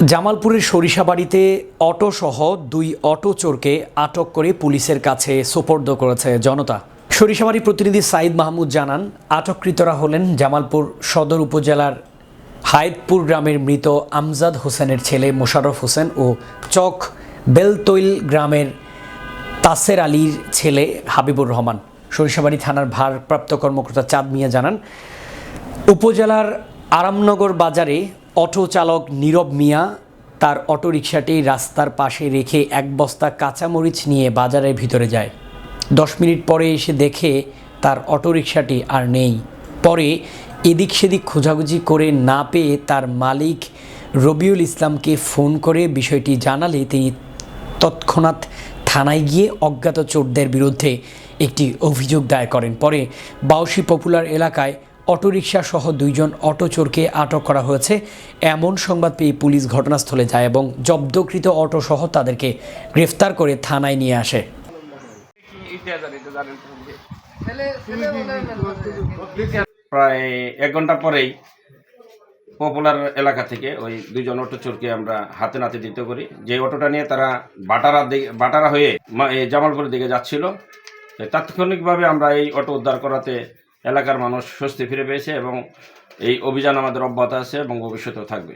জামালপুরের সরিষাবাড়িতে অটোসহ দুই অটো চোরকে আটক করে পুলিশের কাছে সোপর্দ করেছে জনতা। সরিষাবাড়ি প্রতিনিধি সাইদ মাহমুদ জানান, আটককৃতরা হলেন জামালপুর সদর উপজেলার হায়েতপুর গ্রামের মৃত আমজাদ হোসেনের ছেলে মোশাররফ হোসেন ও চক বেলতৈল গ্রামের তাসের আলীর ছেলে হাবিবুর রহমান। সরিষাবাড়ি থানার ভারপ্রাপ্ত কর্মকর্তা চাঁদ মিয়া জানান, উপজেলার আরামনগর বাজারে অটো চালক নীরব মিয়া তার অটোরিকশাটি রাস্তার পাশে রেখে এক বস্তা কাঁচামরিচ নিয়ে বাজারের ভিতরে যায়। 10 মিনিট পরে এসে দেখে তার অটোরিকশাটি আর নেই। পরে এদিক সেদিক খোঁজাখুঁজি করে না পেয়ে তার মালিক রবিউল ইসলামকে ফোন করে বিষয়টি জানালে তিনি তৎক্ষণাৎ থানায় গিয়ে অজ্ঞাত চোরদের বিরুদ্ধে একটি অভিযোগ দায়ের করেন। পরে বাউসী পপুলার এলাকায় অটোরিকশা সহ দুইজন অটো চোরকে আটক করা হয়েছে এমন সংবাদ পেয়ে পুলিশ ঘটনাস্থলে যায় এবং জব্দকৃত অটো সহ তাদেরকে গ্রেফতার করে থানায় নিয়ে আসে। প্রায় 1 ঘন্টা পরেই পপুলার এলাকা থেকে ওই দুইজন অটো চোরকে আমরা হাতে নাতে ধৃত করি। যে অটোটা নিয়ে তারা বাটারা হয়ে জামালপুরের দিকে যাচ্ছিল, তাৎক্ষণিকভাবে আমরা এই অটো উদ্ধার করাতে এলাকার মানুষ স্বস্তি ফিরে পেয়েছে এবং এই অভিযান আমাদের অব্যাহত আছে এবং ভবিষ্যতেও থাকবে।